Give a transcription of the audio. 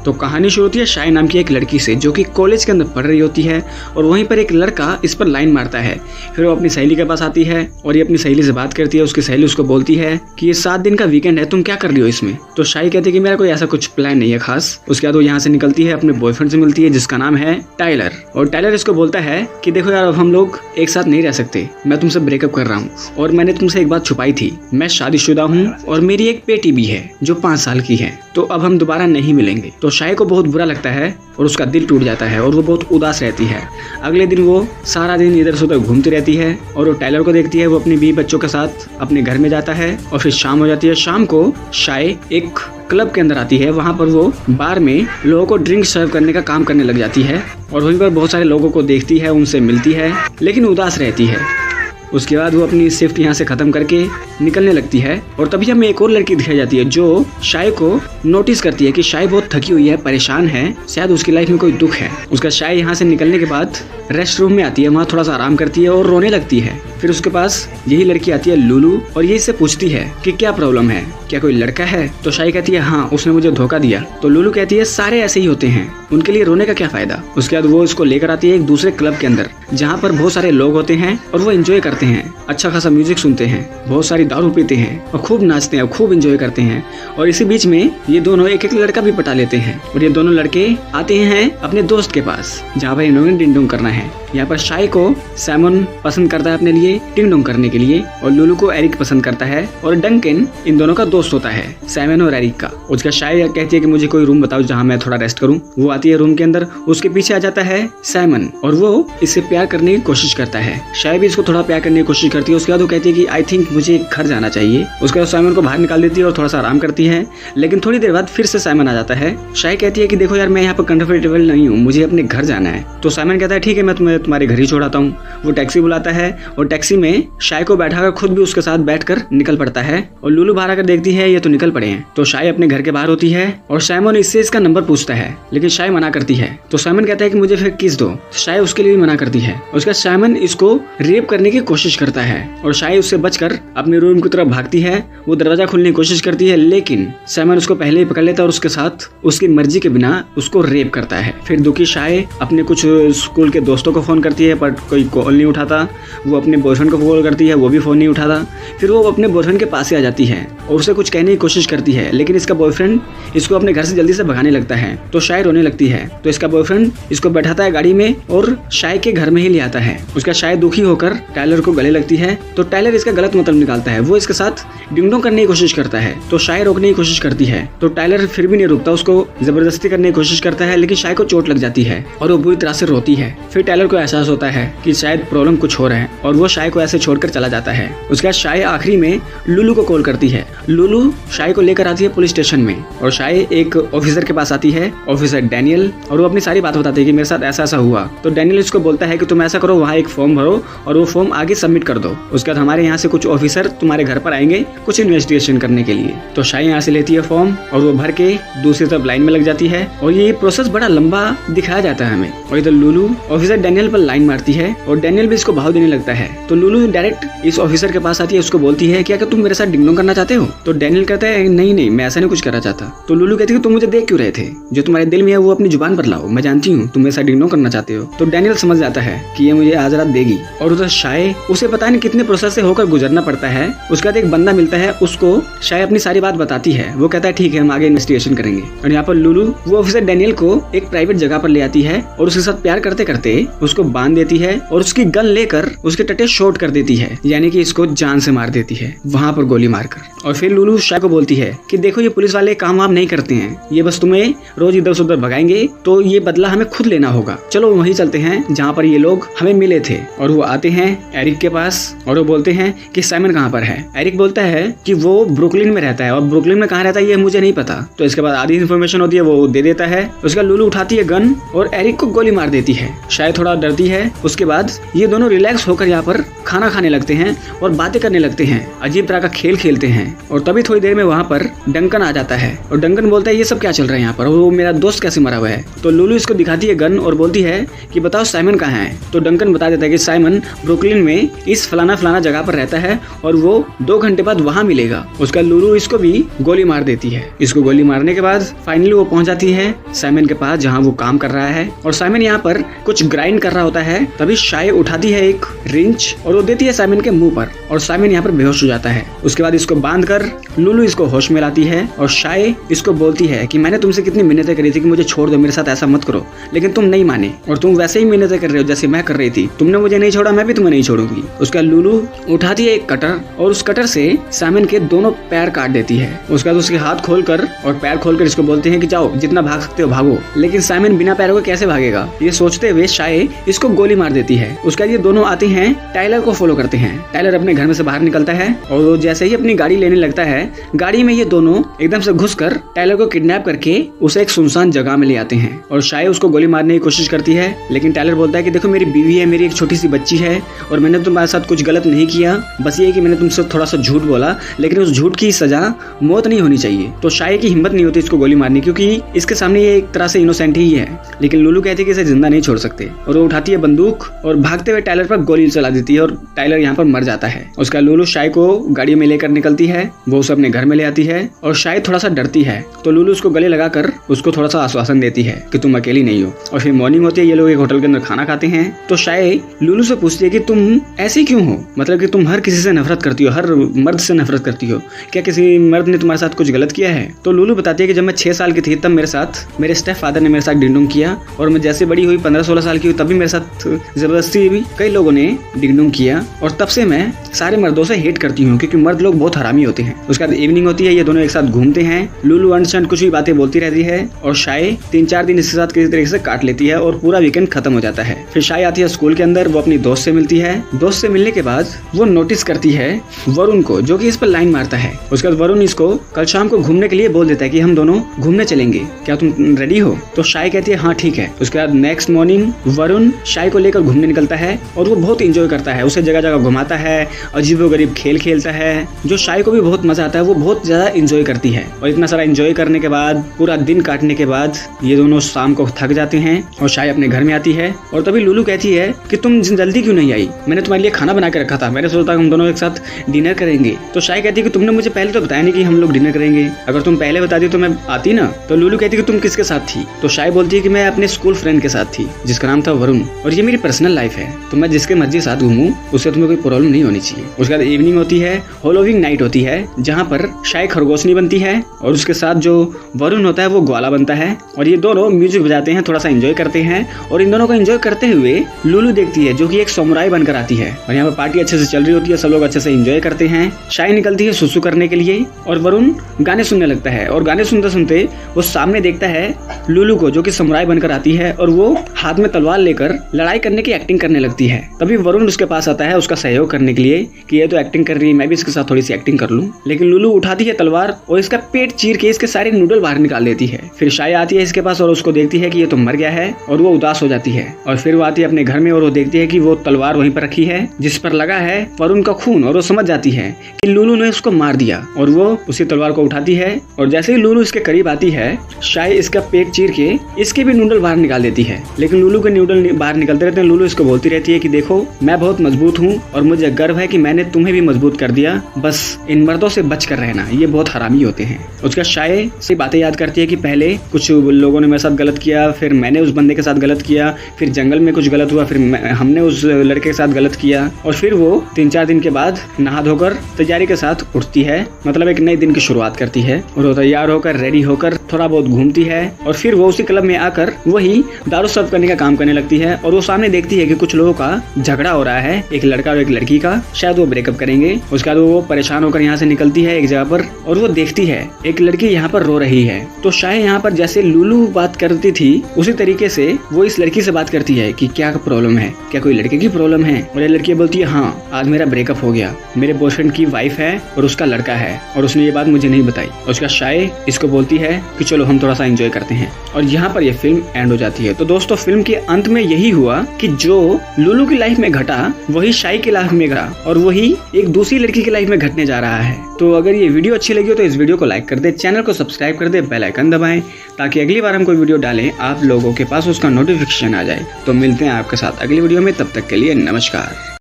तो कहानी शुरू होती है शाय नाम की एक लड़की से जो कि कॉलेज के अंदर पढ़ रही होती है और वहीं पर एक लड़का इस पर लाइन मारता है। फिर वो अपनी सहेली के पास आती है और ये अपनी सहेली से बात करती है। उसकी सहेली उसको बोलती है कि ये 7 दिन का वीकेंड है, तुम क्या कर रही हो इसमें। तो शाय कहती है कि मेरा कोई ऐसा कुछ प्लान नहीं है खास। उसके बाद वो यहाँ से निकलती है, अपने बॉयफ्रेंड से मिलती है जिसका नाम है टाइलर। और टाइलर इसको बोलता है कि देखो यार, अब हम लोग एक साथ नहीं रह सकते, मैं तुमसे ब्रेकअप कर रहा हूँ और मैंने तुमसे एक बात छुपाई थी, मैं शादीशुदा हूँ और मेरी एक बेटी भी है जो 5 साल की है, तो अब हम दोबारा नहीं मिलेंगे। तो शाय को बहुत बुरा लगता है और उसका दिल टूट जाता है और वो बहुत उदास रहती है। अगले दिन वो सारा दिन इधर से उधर घूमती रहती है और वो टाइलर को देखती है। वो अपनी 20 बच्चों के साथ अपने घर में जाता है और फिर शाम हो जाती है। शाम को शाय एक क्लब के अंदर आती है। वहाँ पर वो बार में लोगों को ड्रिंक सर्व करने का काम करने लग जाती है और वहीं पर बहुत सारे लोगों को देखती है, उनसे मिलती है, लेकिन उदास रहती है। उसके बाद वो अपनी शिफ्ट यहाँ से ख़त्म करके निकलने लगती है और तभी हमें एक और लड़की दिखाई जाती है जो शाय को नोटिस करती है कि शाय बहुत थकी हुई है, परेशान है, शायद उसकी लाइफ में कोई दुख है। उसका शाय यहाँ से निकलने के बाद रेस्ट रूम में आती है, वहाँ थोड़ा सा आराम करती है और रोने लगती है। फिर उसके पास यही लड़की आती है लुलू और ये इससे पूछती है कि क्या प्रॉब्लम है, क्या कोई लड़का है। तो शाय कहती है हाँ, उसने मुझे धोखा दिया। तो लुलू कहती है सारे ऐसे ही होते हैं, उनके लिए रोने का क्या फायदा। उसके बाद वो इसको लेकर आती है एक दूसरे क्लब के अंदर जहाँ पर बहुत सारे लोग होते हैं और वो एंजॉय करते हैं, अच्छा खासा म्यूजिक सुनते हैं, बहुत सारी दारू पीते हैं और खूब नाचते हैं और खूब एंजॉय करते हैं। और इसी बीच में ये दोनों एक एक लड़का भी पटा लेते हैं और ये दोनों लड़के आते हैं अपने दोस्त के पास जहाँ पर इन्होंने डिंग डोंग करना है। यहाँ पर शाय को सैमन पसंद करता है अपने लिए डिंग डोंग करने के लिए और लुलू को एरिक पसंद करता है और डंकन इन दोनों का दोस्त होता है, सैमन और एरिक का। उसका शाय कहती है कि मुझे कोई रूम बताओ जहाँ मैं थोड़ा रेस्ट करूँ। वो आती है रूम के अंदर, उसके पीछे आ जाता है सैमन और वो इससे प्यार करने की कोशिश करता है। शाय भी इसको थोड़ा प्यार करने की कोशिश करती है। उसके बाद वो कहती है कि आई थिंक मुझे घर जाना चाहिए। उसके बाद सैमन को बाहर निकाल देती है और थोड़ा सा आराम करती है, लेकिन थोड़ी देर बाद फिर से सैमन आ जाता है। शाय कहती है कि देखो यार, मैं यहाँ पर कंफर्टेबल नहीं हूँ, मुझे अपने घर जाना है। तो सैमन कहता है ठीक है, मैं तुम्हें तुम्हारे घर ही छोड़ाता हूँ। वो टैक्सी बुलाता है और टैक्सी में शाय को बैठाकर खुद भी उसके साथ बैठकर निकल पड़ता है और लुलू बाहर आकर देखती है ये तो निकल पड़े हैं। तो शाय अपने घर के बाहर होती है और सैमन इससे इसका नंबर पूछता है, लेकिन शाय मना करती है। तो सैमन कहता है कि मुझे फिर किस दो। शाय उसके लिए भी मना करती है। उसका सैमन इसको रेप करने की कोशिश करता है और शाय उससे बचकर अपने रूम की तरफ भागती है। वो दरवाजा खोलने की कोशिश करती है, लेकिन सैमन उसको पहले ही पकड़ लेता है और उसके साथ उसकी मर्जी के बिना उसको रेप करता है। फिर दुखी शाय अपने कुछ स्कूल के दोस्तों को फोन करती है पर कोई कॉल नहीं उठाता। वो अपने बॉयफ्रेंड को कॉल करती है, वो भी फोन नहीं उठाता। फिर वो अपने बॉयफ्रेंड के पास ही आ जाती है और उसे कुछ कहने की कोशिश करती है, लेकिन इसका बॉयफ्रेंड इसको अपने घर से जल्दी से भगाने लगता है। तो शाय रोने लगती है। तो इसका बॉयफ्रेंड इसको बैठाता है गाड़ी में और शाय के घर में ही ले आता है। उसका शाय दुखी होकर टाइलर को गले लगती है। तो टाइलर इसका गलत मतलब निकालता है, वो इसके साथ डिंग डोंग करने की कोशिश करता है। तो शाय रोकने की कोशिश करती है, तो टाइलर फिर भी नहीं रुकता, उसको जबरदस्ती करने की कोशिश करता है, लेकिन शाय को चोट लग जाती है और वो बुरी तरह से रोती है। फिर टाइलर को एहसास होता है कि शायद प्रॉब्लम कुछ हो रहा है और वो शाय को ऐसे छोड़कर चला जाता है। उसके बाद शाय आखिरी में लुलू को कॉल करती है। लुलू शाय को लेकर आती है पुलिस स्टेशन में और शाय एक ऑफिसर के पास आती है, ऑफिसर डैनियल, और वो अपनी सारी बात बताती है कि मेरे साथ ऐसा ऐसा हुआ। तो डैनियल उसको बोलता है कि तुम ऐसा करो, वहाँ एक फॉर्म भरो और वो फॉर्म आगे सबमिट कर दो। उसके बाद हमारे यहाँ से कुछ ऑफिसर तुम्हारे घर पर आएंगे कुछ इन्वेस्टिगेशन करने के लिए। तो शाय यहाँ से लेती है फॉर्म और वो भर के दूसरी तरफ लाइन में लग जाती है और ये प्रोसेस बड़ा लंबा दिखाया जाता है हमें। और इधर लुलू ऑफिसर डैनियल पर लाइन मारती है और डैनियल भी इसको भाव देने लगता है। तो लुलू डायरेक्ट इस ऑफिसर के पास आती है, उसको बोलती है क्या तुम मेरे साथ डिंग डोंग करना चाहते हो। तो डैनियल कहता है नहीं नहीं, मैं ऐसा नहीं कुछ करना चाहता। तो लुलू कहती है तुम मुझे देख क्यों रहे थे, जो तुम्हारे दिल में है वो अपनी जुबान पर लाओ, मैं जानती हूँ तुम मेरे साथ डिंग डोंग करना चाहते हो। तो डैनियल समझ जाता है कि ये मुझे आज रात देगी। और उधर शाय, उसे पता नहीं कितने प्रोसेस से होकर गुजरना पड़ता है। उसके बाद एक बंदा मिलता है, उसको शाय अपनी सारी बात बताती है। वो कहता है ठीक है, हम आगे इन्वेस्टिगेशन करेंगे। और यहाँ पर लुलू वो ऑफिसर डैनियल को एक प्राइवेट जगह पर ले आती है और उसके साथ प्यार करते करते उसको बांध देती है और उसकी गन लेकर उसके टटे शॉट कर देती है, यानी कि इसको जान से मार देती है वहां पर गोली मारकर। और फिर लुलू शाय को बोलती है कि देखो ये पुलिस वाले काम वाम नहीं करते हैं, ये बस तुम्हें रोज इधर से उधर भगाएंगे, तो ये बदला हमें खुद लेना होगा। चलो वहीं चलते हैं जहाँ पर ये लोग हमें मिले थे। और वो आते हैं एरिक के पास और वो बोलते हैं कि साइमन कहाँ पर है। एरिक बोलता है कि वो ब्रुकलिन में रहता है और ब्रुकलिन में कहाँ रहता है ये मुझे नहीं पता। तो इसके बाद आधी इन्फॉर्मेशन होती है वो दे देता है। उसका लुलू उठाती है गन और एरिक को गोली मार देती है। शायद थोड़ा डरती है। उसके बाद ये दोनों रिलैक्स होकर यहाँ पर खाना खाने लगते हैं और बातें करने लगते हैं, अजीब तरह का खेल खेलते हैं। और तभी थोड़ी देर में वहाँ पर डंकन आ जाता है और डंकन बोलता है ये सब क्या चल रहा है यहाँ पर, वो मेरा दोस्त कैसे मरा हुआ है। तो लुलू इसको दिखाती है गन और बोलती है कि बताओ साइमन कहाँ है। तो डंकन बता देता है कि साइमन ब्रुकलिन में इस फलाना जगह पर रहता है और वो 2 घंटे बाद वहाँ मिलेगा। उसका लुलू इसको भी गोली मार देती है। इसको गोली मारने के बाद फाइनली वो पहुंच जाती है साइमन के पास जहाँ वो काम कर रहा है और साइमन यहाँ पर कुछ ग्राइंड कर रहा होता है। तभी शाय उठाती है एक रिंच और वो देती है साइमन के मुंह पर और साइमन यहाँ पर बेहोश हो जाता है। उसके बाद इसको बांधकर लुलू इसको होश में लाती है और शाय इसको बोलती है कि मैंने तुमसे कितनी मिन्नतें करी थी कि मुझे छोड़ दो, मेरे साथ ऐसा मत करो, लेकिन तुम नहीं माने और तुम वैसे ही मिन्नतें कर रहे हो जैसे मैं कर रही थी। तुमने मुझे नहीं छोड़ा, मैं भी तुम्हें नहीं छोड़ूंगी। उसका लुलू उठाती है एक कटर और उस कटर से साइमन के दोनों पैर काट देती है। उसके बाद उसके हाथ खोलकर और पैर खोलकर इसको बोलते हैं कि जाओ जितना भाग सकते हो भागो। लेकिन साइमन बिना पैरों के कैसे भागेगा, ये सोचते हुए शाय इसको गोली मार देती है। उसके बाद ये दोनों आते हैं टाइलर को फॉलो करते हैं। टाइलर अपने घर में से बाहर निकलता है और वो जैसे ही अपनी गाड़ी लेने लगता है, गाड़ी में ये दोनों एकदम से घुसकर टाइलर को किडनैप करके उसे एक सुनसान जगह में ले आते हैं और शाय उसको गोली मारने की कोशिश करती है। लेकिन टाइलर बोलता है कि देखो मेरी बीवी है, मेरी एक छोटी सी बच्ची है और मैंने तुम्हारे साथ कुछ गलत नहीं किया, बस ये कि मैंने तुमसे थोड़ा सा झूठ बोला, लेकिन उस झूठ की सजा मौत नहीं होनी चाहिए। तो शाय की हिम्मत नहीं होती इसको गोली मारने, क्योंकि इसके सामने ये एक तरह से इनोसेंट ही है। लेकिन लुलू कहती है कि इसे जिंदा नहीं छोड़ सकते और वो उठाती है बंदूक और भागते हुए टाइलर पर गोली चला देती है और टाइलर यहाँ पर मर जाता है। उसका लुलू शाय को गाड़ी में लेकर निकलती है, वो उसे अपने घर में ले आती है और शाय थोड़ा सा डरती है। तो लुलू उसको गले लगाकर उसको थोड़ा सा आश्वासन देती है कि तुम अकेली नहीं हो। और फिर मॉर्निंग होती है, ये लोग एक होटल के अंदर खाना खाते हैं। तो शाय लुलू से पूछती है कि तुम ऐसी क्यों हो, मतलब कि तुम हर किसी से नफरत करती हो, हर मर्द से नफरत करती हो, क्या किसी मर्द ने तुम्हारे साथ कुछ गलत किया है। तो लुलू बताती है कि जब मैं 6 साल की थी तब मेरे स्टेप फादर ने मेरे साथ डिंडोंग किया और मैं जैसे बड़ी हुई 15-16 साल की हुई तब भी मेरे साथ जबरदस्ती भी कई लोगों ने डिंडोंग किया और तब से मैं सारे मर्दों से हेट करती हूँ क्योंकि मर्द लोग बहुत हरामी होते हैं। उसके बाद इवनिंग होती है, ये दोनों एक साथ घूमते हैं। लुलू अंडरस्टैंड कुछ भी बातें बोलती रहती है और शाय 3-4 दिन इसके साथ किसी तरीके से काट लेती है और पूरा वीकेंड खत्म हो जाता है। फिर शाय आती है स्कूल के अंदर, वो अपनी दोस्त से मिलती है। दोस्त से मिलने के बाद वो नोटिस करती है वरुण को, जो कि इस पर लाइन मारता है। उसके बाद वरुण इसको कल शाम को घूमने के लिए बोल देता है कि हम दोनों घूमने चलेंगे, क्या तुम रेडी हो। तो शाय कहती है हाँ ठीक है। उसके बाद नेक्स्ट मॉर्निंग वरुण शाय को लेकर घूमने निकलता है और वो बहुत इंजॉय करता है, उसे जगह जगह घुमाता है, अजीबोगरीब खेल खेलता है, जो शाय को भी बहुत मजा आता है। वो बहुत ज्यादा इंजॉय करती है और इतना सारा इंजॉय करने के बाद, पूरा दिन काटने के बाद ये दोनों शाम को थक जाते हैं और शाय अपने घर में आती है। और तभी लुलू कहती है कि तुम जल्दी क्यों नहीं आई, मैंने तुम्हारे लिए खाना बना के रखा था, मैंने सोचा हम दोनों एक साथ डिनर करेंगे। तो शाय कहती है कि तुमने मुझे पहले तो बताया नहीं कि हम लोग डिनर करेंगे, अगर तुम पहले बता दी तो मैं आती ना। तो लुलू कहती है कि तुम किसके साथ थी। तो शाय बोलती है कि मैं अपने स्कूल फ्रेंड के साथ थी जिसका नाम था वरुण और ये मेरी पर्सनल लाइफ है, तो मैं जिसके मर्जी साथ घूमूं उससे तुम्हें कोई प्रॉब्लम नहीं होनी चाहिए। उसके बाद इवनिंग होती है, होलोविंग नाइट होती है, जहाँ पर शाय खरगोशनी बनती है और उसके साथ जो वरुण होता है वो ग्वाला बनता है और ये दोनों म्यूजिक बजाते हैं, थोड़ा सा एंजॉय करते हैं। और इन दोनों को एंजॉय करते हुए लुलू देखती है जो कि एक समुराई बनकर आती है और यहाँ पर पार्टी अच्छे से चल रही होती है, सब लोग अच्छे से एंजॉय करते हैं। शाय निकलती है सुसु करने के लिए और वरुण गाने सुनने लगता है और गाने सुनते सुनते वो सामने देखता है लुलू को जो कि समुराई बनकर आती है और वो हाथ में तलवार लेकर लड़ाई करने की एक्टिंग करने लगती है। तभी वरुण उसके पास आता है उसका सहयोग करने के लिए कि ये तो एक्टिंग कर रही है, मैं भी इसके साथ थोड़ी सी एक्टिंग कर लूं। लेकिन लुलू उठाती है तलवार और इसका पेट चीर के इसके सारे नूडल बाहर निकाल देती है। फिर शाय आती है इसके पास और उसको देखती है कि ये तो मर गया है और वो उदास हो जाती है। और फिर वो आती है अपने घर में और वो देखती है कि वो तलवार वहीं पर रखी है जिस पर लगा है वरुण का खून और वो समझ जाती है कि लुलू ने उसको मार दिया और वो उसी तलवार को उठाती है और जैसे ही लुलू इसके करीब आती है शाय इसका पेट चीर के इसके भी नूडल बाहर निकाल देती है। लेकिन लुलू के नूडल बाहर निकलते रहते हैं। लुलू इसको बोलती रहती है कि देखो मैं बहुत मजबूत हूँ और मुझे गर्व है कि मैंने तुम्हें भी मजबूत कर दिया, बस इन मर्दों से बच कर रहना, ये बहुत हरामी होते हैं। उसका शाय से बातें याद करती है कि पहले कुछ लोगों ने मेरे साथ गलत किया, फिर मैंने उस बंदे के साथ गलत किया, फिर जंगल में कुछ गलत हुआ, फिर हमने उस लड़के के साथ गलत किया और फिर वो 3-4 दिन के बाद नहा धोकर तैयारी के साथ उठती है, मतलब एक नए दिन की शुरुआत करती है और वो तैयार होकर रेडी होकर थोड़ा बहुत घूमती है और फिर वो उसी क्लब में आकर वही दारू सर्व करने का काम करने लगती है। और वो सामने देखती है कि कुछ लोगों का झगड़ा हो रहा है, एक लड़का और एक लड़की का, शायद वो ब्रेकअप करेंगे। उसके बाद वो परेशान होकर यहाँ से निकलती है एक जगह पर और वो देखती है एक लड़की यहाँ पर रो रही है। तो शायद यहाँ पर जैसे लुलू बात करती थी उसी तरीके से वो इस लड़की से बात करती है कि क्या प्रॉब्लम है, क्या कोई लड़के की प्रॉब्लम है। और ये लड़की बोलती है हाँ आज मेरा ब्रेकअप हो गया, मेरे बॉयफ्रेंड की वाइफ है और उसका लड़का है और उसने ये बात मुझे नहीं बताई। उसका शायद इसको बोलती है कि चलो हम थोड़ा सा एंजॉय करते हैं और यहाँ पर यह फिल्म एंड हो जाती है। तो दोस्तों फिल्म के अंत में यही हुआ कि जो लुलू की लाइफ में घटा वही शाई की लाइफ में घटा और वही एक दूसरी लड़की की लाइफ में घटने जा रहा है। तो अगर ये वीडियो अच्छी लगी हो तो इस वीडियो को लाइक कर दे, चैनल को सब्सक्राइब कर दे, बेल आइकन दबाएं ताकि अगली बार हम कोई वीडियो डालें आप लोगों के पास उसका नोटिफिकेशन आ जाए। तो मिलते हैं आपके साथ अगली वीडियो में, तब तक के लिए नमस्कार।